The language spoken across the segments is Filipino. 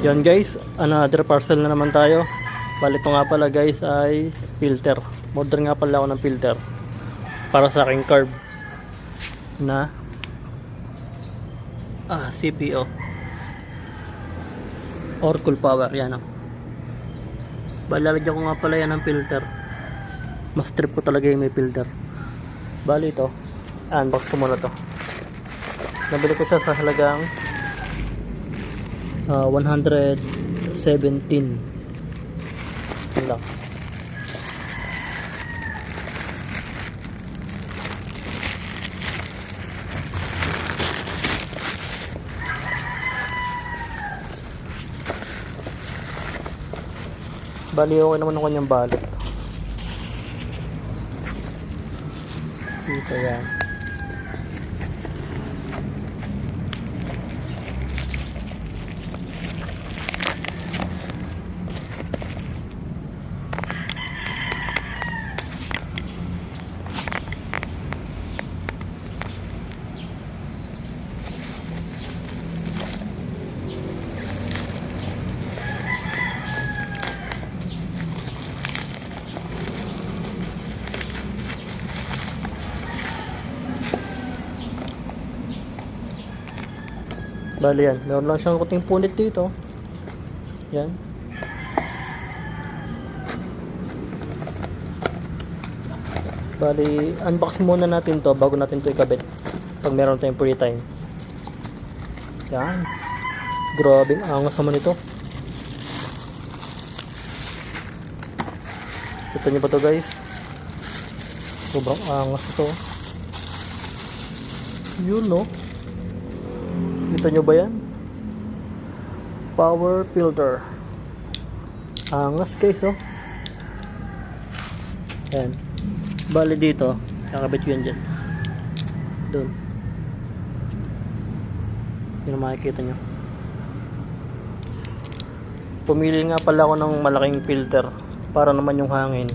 Yan guys, another parcel na naman tayo. Bali ito nga pala guys ay filter. Order nga pala ako ng filter para sa aking carb na CPO or cool power. Yan o. Bali lalagyan ko nga pala yan ng filter. Mas trip ko talaga yung may filter. Bali ito, unbox ko muna to. Nabili ko siya sa halagang 117 lang. Bali okay naman ang kanyang balot. Dito yan. Bali yan, meron lang siyang kuting punit dito. Yan. Bali, unbox muna natin to bago natin to ikabit pag meron tayong free time. Yan. Grabe, ang angas naman ito. Kita nyo ba to guys? Sobrang angas ito. Yun no. Kita nyo ba yan? Power filter. Angas guys oh. Yan. Bali dito, kakabit ko yan dyan. Doon. Yun ang makikita nyo. Pumili nga pala ako ng malaking filter para naman yung hangin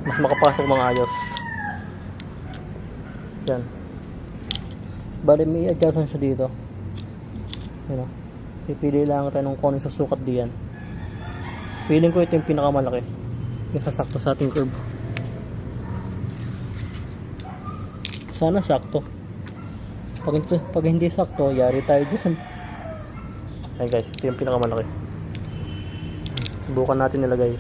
mas makapasok mga ayos. Yan. Bali may adjustment siya dito. Yan o. Pipili lang tayo ng kung sa sukat diyan. Feeling ko ito yung pinakamalaki. Yung sasakto sa ating curve. Sana sakto. Pag hindi sakto, yari tayo dyan. Ay guys, ito yung pinakamalaki. Subukan natin nilagay.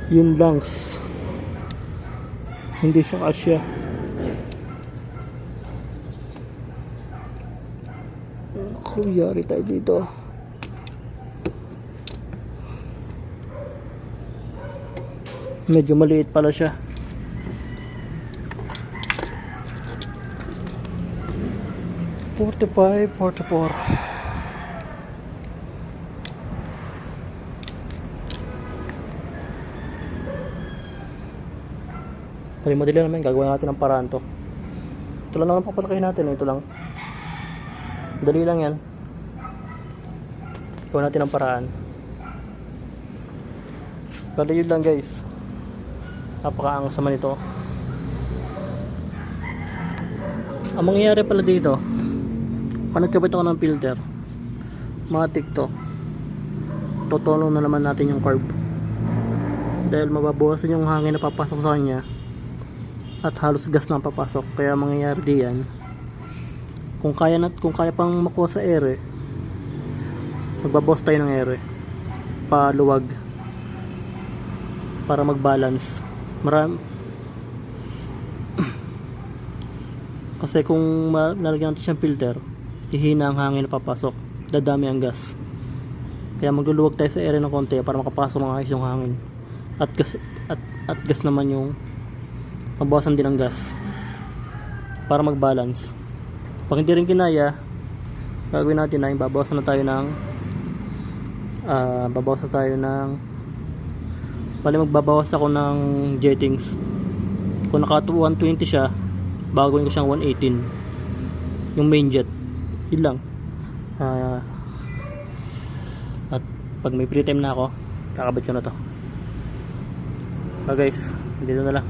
Yung lungs hindi siya kasya. Kung yari tayo dito. Medyo maliit pala siya. $45, $44. Madali naman, gagawin natin ng paraan to. Ito lang naman papalakihin natin, ito lang. Dali lang yan. Gawin natin ng paraan. Pero yun lang guys. Napakaangas naman ito. Ang mangyayari pala dito, pag nagkabit ako ng filter, matik to. Totoo na naman natin yung carb. Dahil mababawasan yung hangin na papasok sa kanya. At halos gas na papasok, kaya mangyayari diyan kung kaya pang makuha sa ere, magbabawas tayo ng ere paluwag para mag-balance. Kasi kung lalagyan natin siyang filter, hihina ang hangin na papasok, dadami ang gas, kaya magluluwag tayo sa ere ng konti para makapasok ng ayos yung hangin at gas naman yung mabawasan din ang gas para mag-balance. Pag hindi rin kinaya, gagawin natin ay babawasan na tayo ng magbabawas ako ng jettings. Kung naka 120 siya, bagawin ko siyang 118. yung main jet. Yun lang. At pag may free time na ako, kakabit ko na to. So guys, dito na lang.